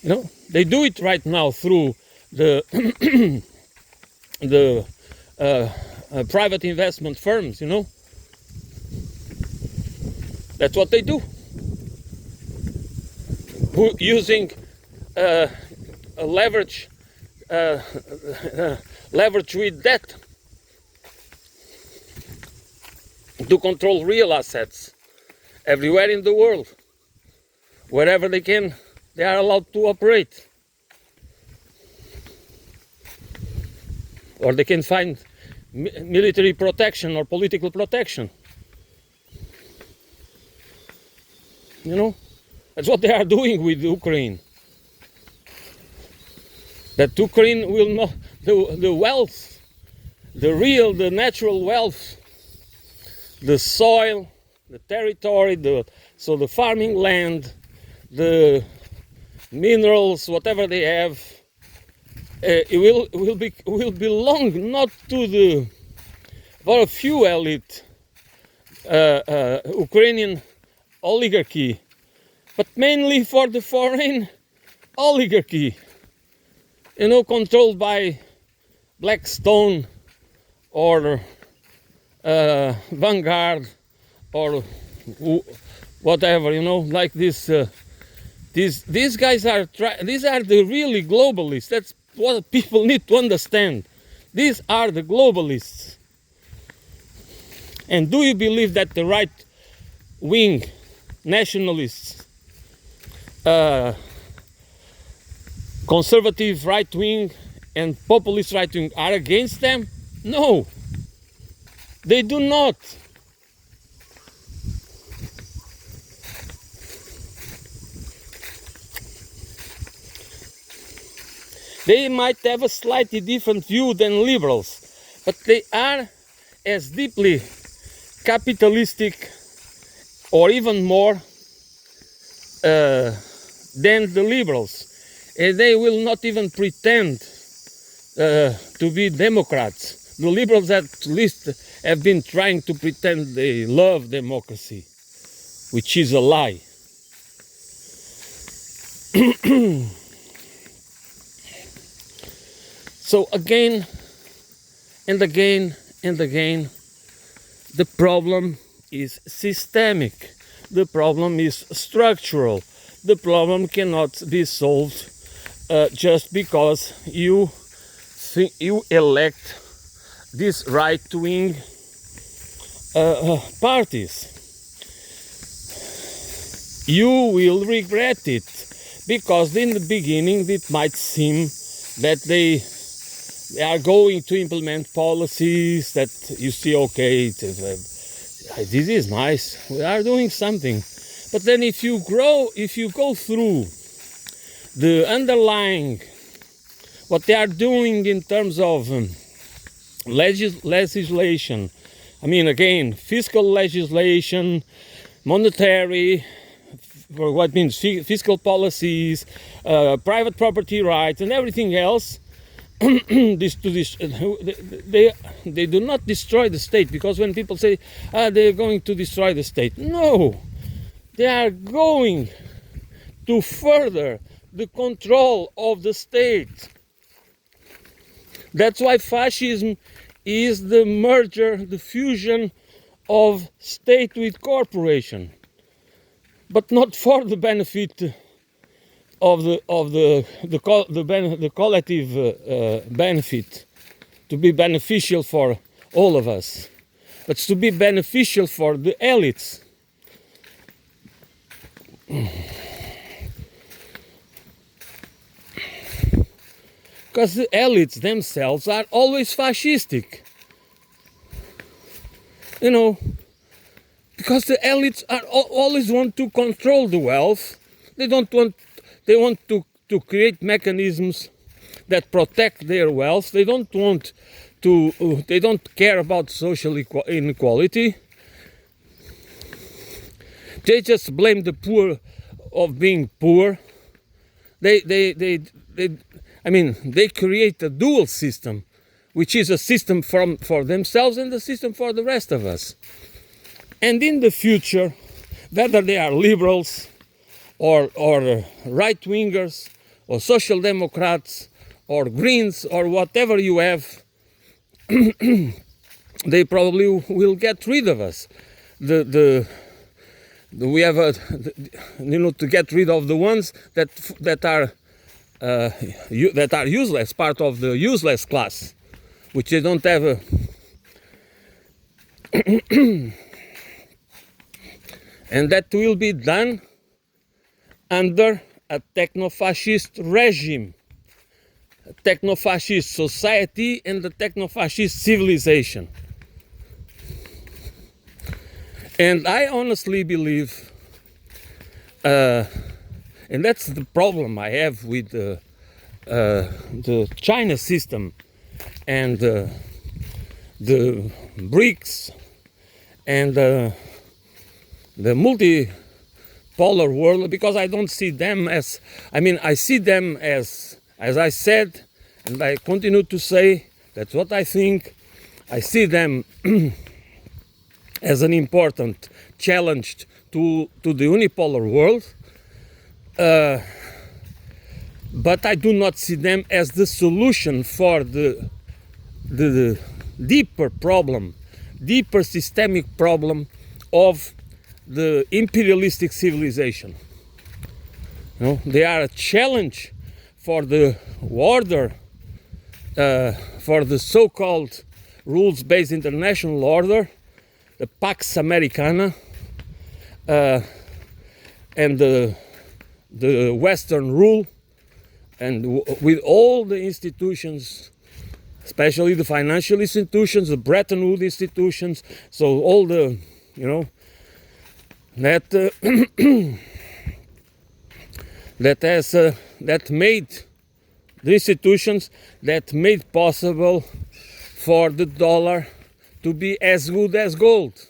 You know, they do it right now through the the private investment firms. You know, that's what they do. Using a leverage with debt to control real assets everywhere in the world. Wherever they can, they are allowed to operate. Or they can find military protection or political protection. You know, that's what they are doing with Ukraine. That Ukraine will not, the wealth, the natural wealth, the soil, the territory, so the farming land, the minerals, whatever they have, it will belong not to the for a few elite Ukrainian oligarchy, but mainly for the foreign oligarchy, you know, controlled by Blackstone or Vanguard or whatever, you know, like this. These guys are these are the really globalists. That's what people need to understand. These are the globalists. And do you believe that the right wing nationalists, conservative right wing and populist right wing are against them? No, they do not. They might have a slightly different view than liberals, but they are as deeply capitalistic or even more than the liberals. And they will not even pretend to be Democrats. The liberals at least have been trying to pretend they love democracy, which is a lie. So again and again and again, the problem is systemic. The problem is structural. The problem cannot be solved just because you elect these right-wing parties. You will regret it, because in the beginning it might seem that they are going to implement policies that you see, okay, this is nice, we are doing something. But then if you go through the underlying, what they are doing in terms of legislation, I mean, again, fiscal legislation, monetary, what means fiscal policies, private property rights, and everything else, they do not destroy the state, because when people say they're going to destroy the state, no, they are going to further the control of the state. That's why fascism is the merger, the fusion of state with corporation, but not for the benefit of the collective benefit, to be beneficial for all of us, but to be beneficial for the elites. Because the elites themselves are always fascistic, you know, because the elites are always want to control the wealth. They want to create mechanisms that protect their wealth. They don't want to. They don't care about social inequality. They just blame the poor of being poor. They create a dual system which is a system for themselves and a system for the rest of us. And in the future, whether they are liberals or right-wingers or social democrats or greens or whatever you have, they probably will get rid of us. We have to get rid of the ones that are useless, part of the useless class, which they don't have a and that will be done under a techno-fascist regime, a techno-fascist society and a techno-fascist civilization. And I honestly believe, and that's the problem I have with the China system and the BRICS and the multipolar world, because I don't see them as, I see them as I said, and I continue to say, that's what I think, I see them as an important challenge to the unipolar world, but I do not see them as the solution for the deeper problem, deeper systemic problem of the imperialistic civilization. They are a challenge for the order, for the so-called rules-based international order, the Pax Americana, and the Western rule, and with all the institutions, especially the financial institutions, the Bretton Woods institutions, so all the, that that made the institutions that made possible for the dollar to be as good as gold,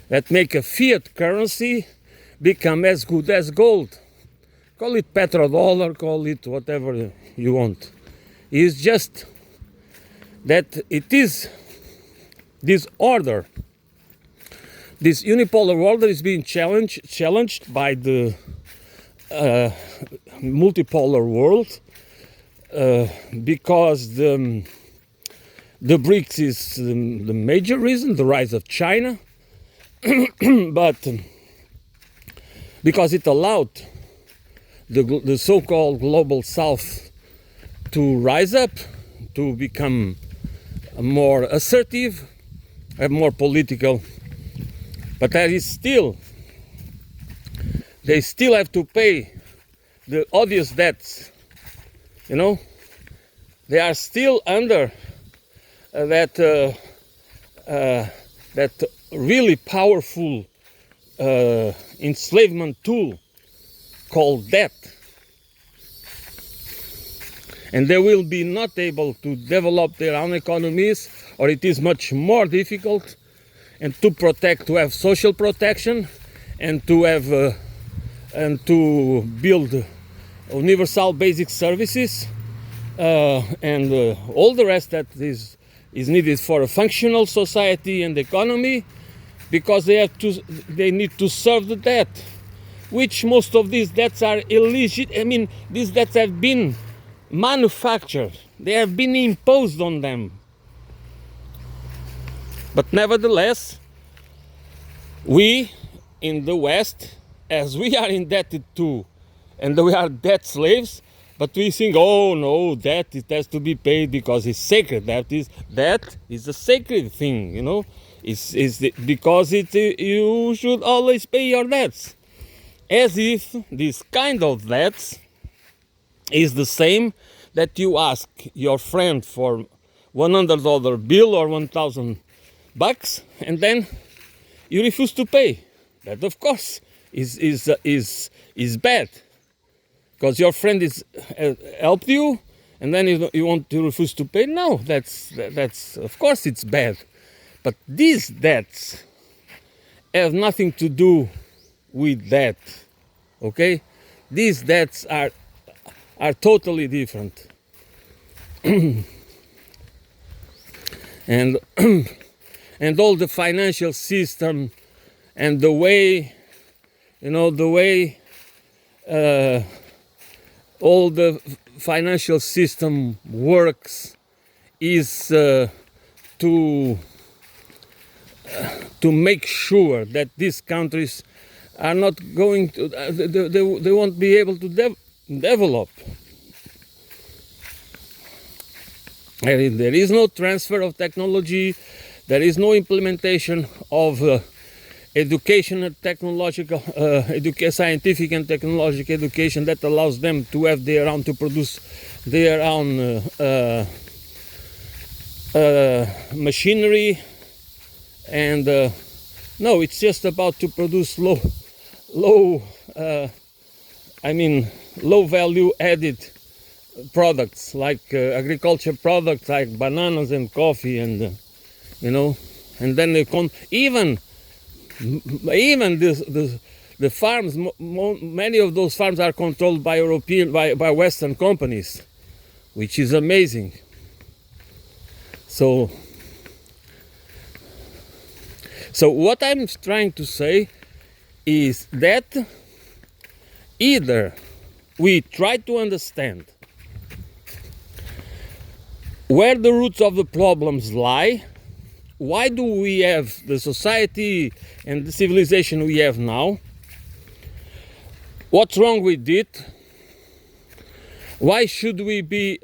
that make a fiat currency become as good as gold. Call it petrodollar, call it whatever you want. It's just that it is this order, this unipolar order is being challenged by the multipolar world, because the BRICS is the major reason, the rise of China, but because it allowed the so-called global South to rise up, to become more assertive and more political, but there is still, they still have to pay the odious debts, they are still under that really powerful enslavement tool called debt, and they will be not able to develop their own economies, or it is much more difficult, and to have social protection, and to have and to build universal basic services, and all the rest that is needed for a functional society and economy, because they need to serve the debt, which most of these debts are illegitimate. These debts have been manufactured, they have been imposed on them. But nevertheless, we in the West, as we are indebted to, and we are debt slaves, but we think, oh no, debt, it has to be paid because it's sacred. Debt is a sacred thing, because you should always pay your debts. As if this kind of debts is the same that you ask your friend for $100 bill or $1,000, and then you refuse to pay. That, of course, is bad, because your friend is helped you, and then you want to refuse to pay. No, that's of course it's bad. But these debts have nothing to do with that. Okay, these debts are totally different. and and all the financial system and the way, all the financial system works is to make sure that these countries are not going to, they won't be able to develop. There is no transfer of technology, there is no implementation of educational, technological, scientific and technological education that allows them to have their own, to produce their own machinery, and no, it's just about to produce low value added products like agriculture products like bananas and coffee, and and then they even the farms, many of those farms are controlled by by Western companies, which is amazing. So what I'm trying to say is that either we try to understand where the roots of the problems lie. Why do we have the society and the civilization we have now? What's wrong with it? Why should we be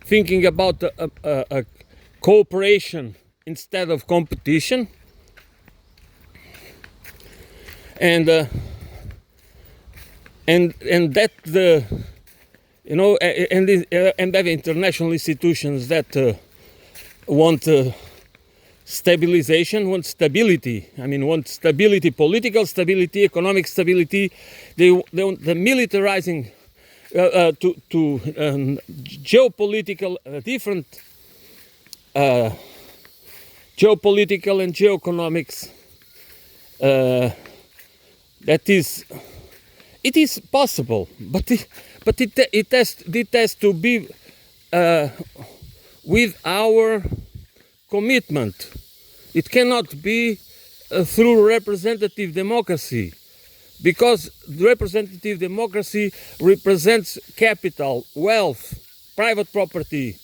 thinking about a cooperation instead of competition? And that the and have international institutions that want stabilization, want stability. Want stability, political stability, economic stability. They want the militarizing to geopolitical different geopolitical and geoeconomics. It is possible, but it has to be with our commitment. It cannot be through representative democracy, because representative democracy represents capital, wealth, private property.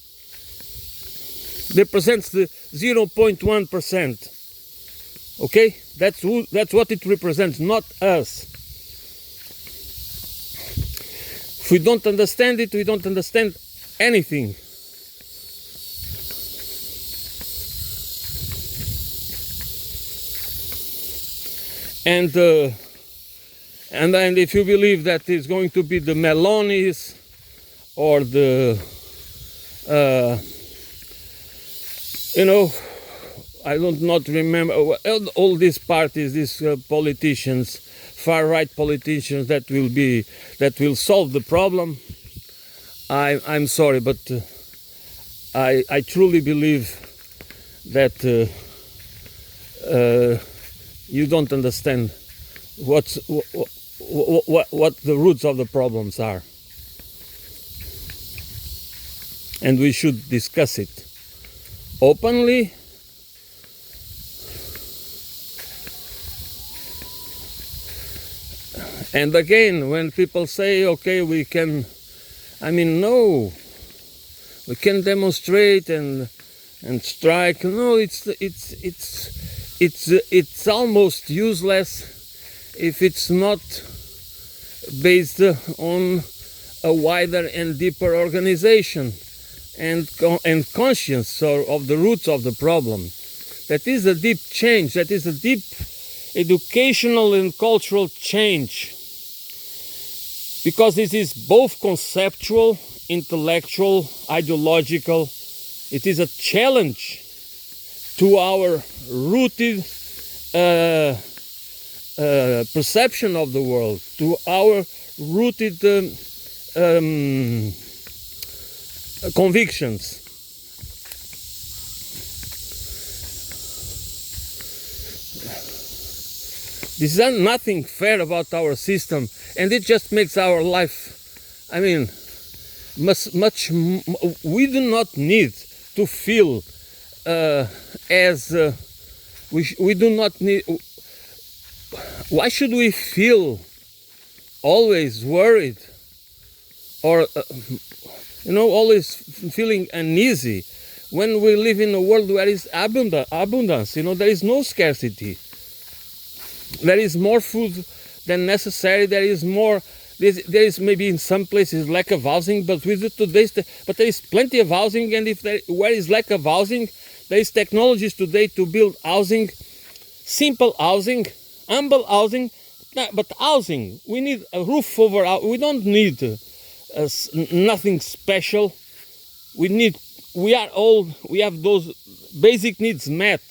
Represents the 0.1%. Okay, that's what it represents, not us. If we don't understand it, we don't understand anything. And if you believe that it's going to be the Melonis or the I don't not remember all these parties, these politicians, far-right politicians that will solve the problem. I'm sorry, but I truly believe that you don't understand what the roots of the problems are, and we should discuss it openly. And again, when people say, okay, we can, no, we can demonstrate and strike. No, it's almost useless if it's not based on a wider and deeper organization and conscience of the roots of the problem. That is a deep change. That is a deep educational and cultural change. Because this is both conceptual, intellectual, ideological. It is a challenge to our rooted perception of the world, to our rooted convictions. This is nothing fair about our system, and it just makes our life, much. We do not need to feel as we do not need. Why should we feel always worried or always feeling uneasy when we live in a world where is abundance? There is no scarcity. There is more food than necessary. There is more. There is maybe in some places lack of housing, but but there is plenty of housing. And where is lack of housing, there is technologies today to build housing, simple housing, humble housing, but housing. We need a roof over our. We don't need nothing special. We are old. We have those basic needs met.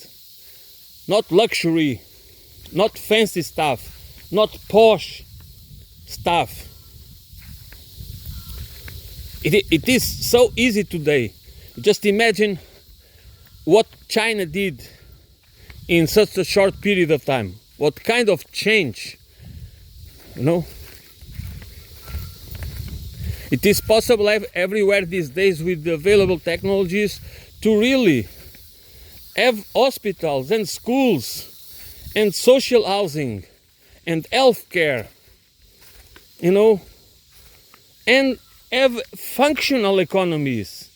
Not luxury, not fancy stuff, not posh stuff. It is so easy today. Just imagine what China did in such a short period of time. What kind of change, It is possible everywhere these days with the available technologies to really have hospitals and schools and social housing and healthcare, and have functional economies,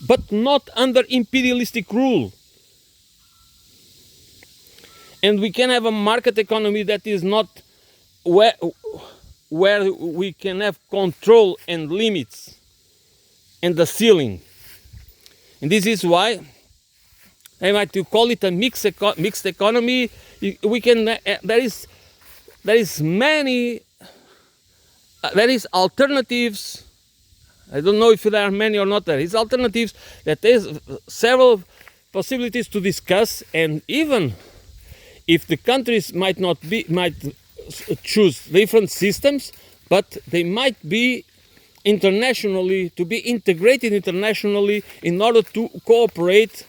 but not under imperialistic rule. And we can have a market economy that is not where we can have control and limits and the ceiling. And this is why I might call it a mixed economy. We can. There is alternatives. I don't know if there are many or not. There is alternatives. That there's several possibilities to discuss, and even if the countries might choose different systems, but they might be internationally to be integrated internationally in order to cooperate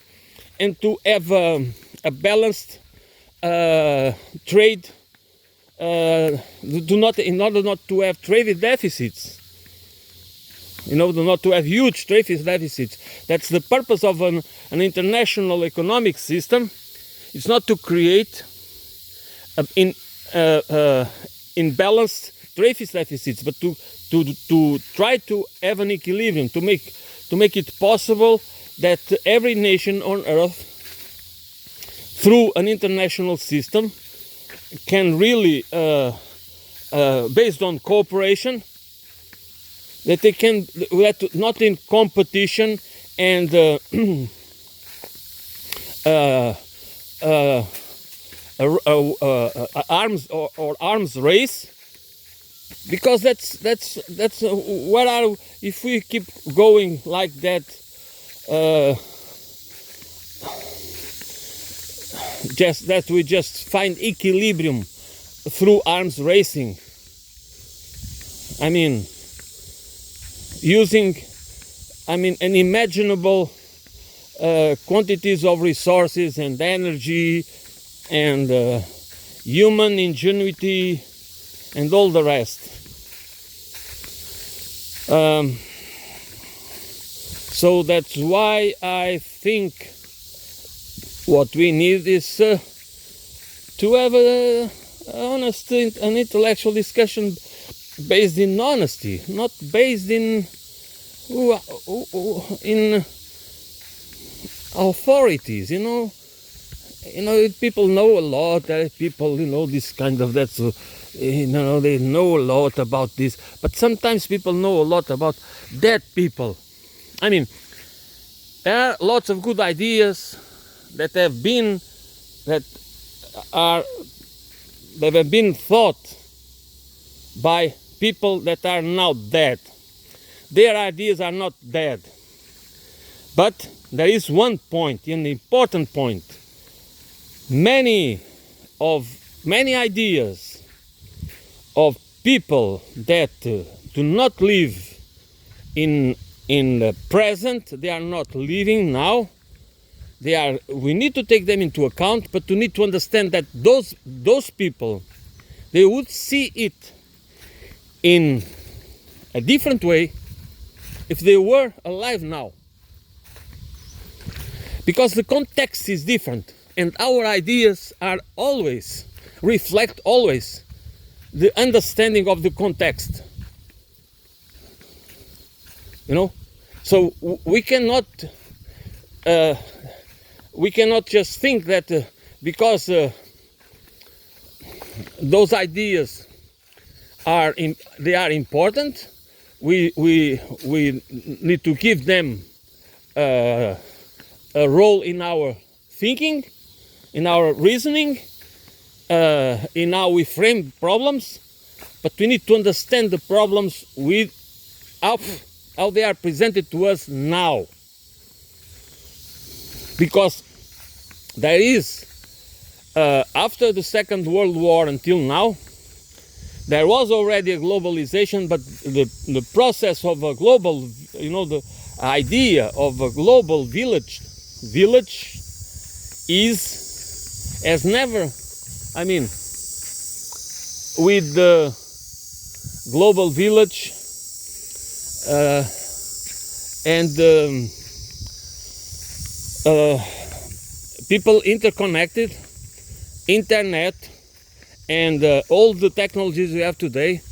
and to have a balanced trade, in order not to have trade deficits, not to have huge trade deficits. That's the purpose of an international economic system. It's not to create imbalanced trade deficits, but to try to have an equilibrium, to make it possible that every nation on earth, through an international system, can really, based on cooperation, that they can, not in competition and arms race, because that's if we keep going like that. We just find equilibrium through arms racing. I mean, using unimaginable quantities of resources and energy and human ingenuity and all the rest. So that's why I think what we need is to have an honest and intellectual discussion based in honesty, not based in authorities. People know a lot. People, this kind of that. So, they know a lot about this. But sometimes people know a lot about dead people. I mean, there are lots of good ideas that have been thought by people that are now dead. Their ideas are not dead. But there is one point, an important point. Many ideas of people that do not live in the present, they are not living now. We need to take them into account, but we need to understand that those people, they would see it in a different way if they were alive now. because the context is different, and our ideas are always, reflect always the understanding of the context. You know, so we cannot just think that because those ideas are important, we need to give them a role in our thinking, in our reasoning, in how we frame problems. But we need to understand the problems with how they are presented to us now, because there is after the Second World War until now, there was already a globalization, but the process of a global, the idea of a global village has never, with the global village and people interconnected, internet, and all the technologies we have today.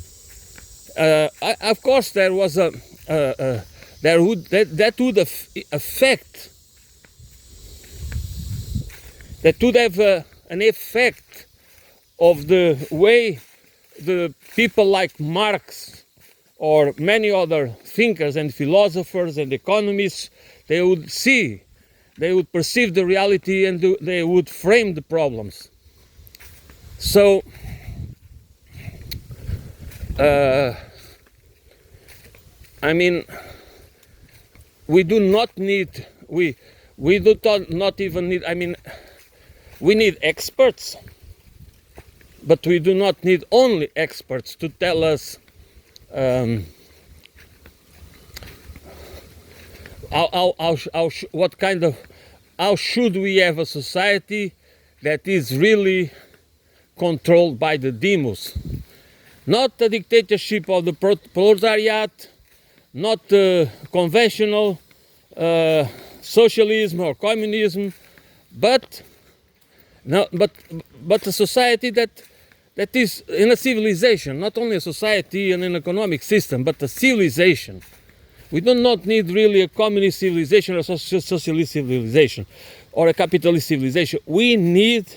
Of course, there was that would affect. That would have an effect of the way the people like Marx or many other thinkers and philosophers and economists, they would perceive the reality, and they would frame the problems. So we do not need, we do not even need, we need experts, but we do not need only experts to tell us how should we have a society that is really controlled by the demos, not the dictatorship of the proletariat, not conventional socialism or communism, but a society that is in a civilization, not only a society and an economic system, but a civilization. We do not need really a communist civilization or a socialist civilization or a capitalist civilization. We need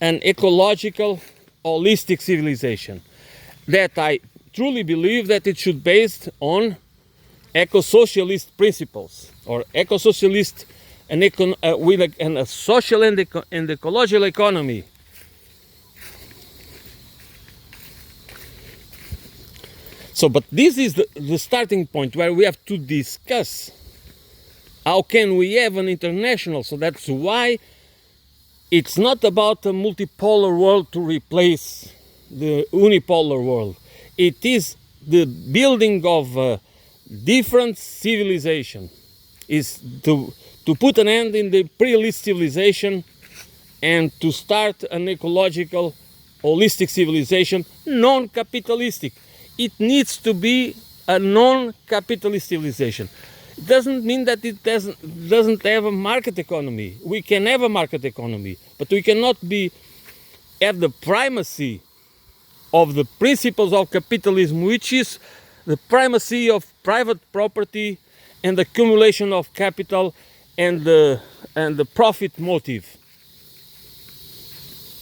an ecological, holistic civilization that I truly believe that it should be based on eco-socialist principles, or eco-socialist with a social and ecological economy. So, but this is the starting point where we have to discuss how can we have an international. So that's why it's not about a multipolar world to replace the unipolar world. It is the building of a different civilization, is to put an end in the pre-elite civilization and to start an ecological, holistic civilization, non-capitalistic. It needs to be a non-capitalist civilization. It doesn't mean that it doesn't have a market economy. We can have a market economy, but we cannot have the primacy of the principles of capitalism, which is the primacy of private property and the accumulation of capital and the profit motive.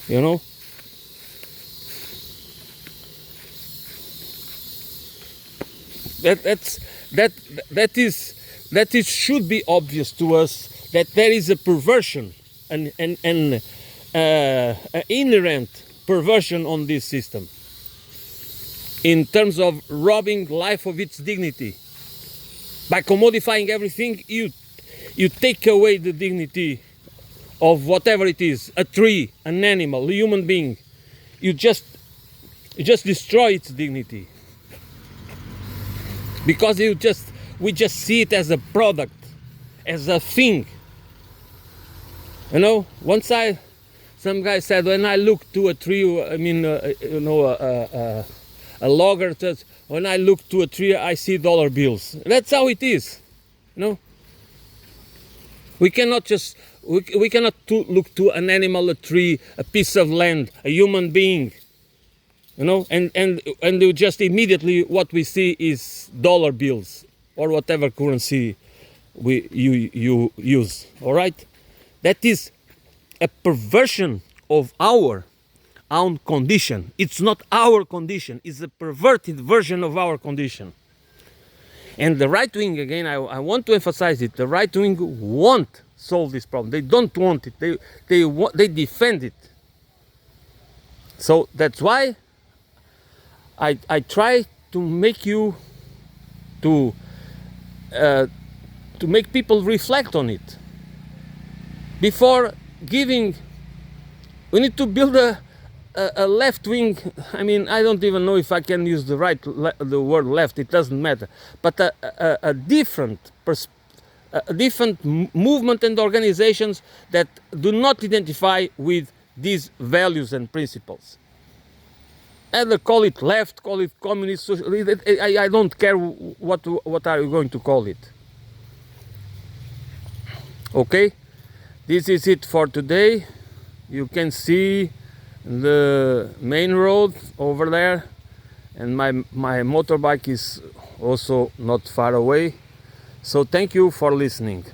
You know? That should be obvious to us, that there is a perversion, an inherent perversion on this system in terms of robbing life of its dignity. By commodifying everything, you take away the dignity of whatever it is, a tree, an animal, a human being. You just destroy its dignity. Because we just see it as a product, as a thing. You know, some guy said, when I look to a tree, a logger says, when I look to a tree, I see dollar bills. That's how it is, you know. We cannot just we cannot look to an animal, a tree, a piece of land, a human being, and we just immediately what we see is dollar bills or whatever currency you use. All right, that is a perversion of our own condition. It's not our condition. It's a perverted version of our condition. And the right wing, again, I want to emphasize it. The right wing won't solve this problem. They don't want it. They defend it. So that's why I try to make you to make people reflect on it before giving. We need to build a left wing. I mean, I don't even know if I can use the word left. It doesn't matter. But a different movement and organizations that do not identify with these values and principles. Either call it left, call it communist, socialist. I don't care what are you going to call it. Okay, this is it for today. You can see the main road over there, and my motorbike is also not far away. So thank you for listening.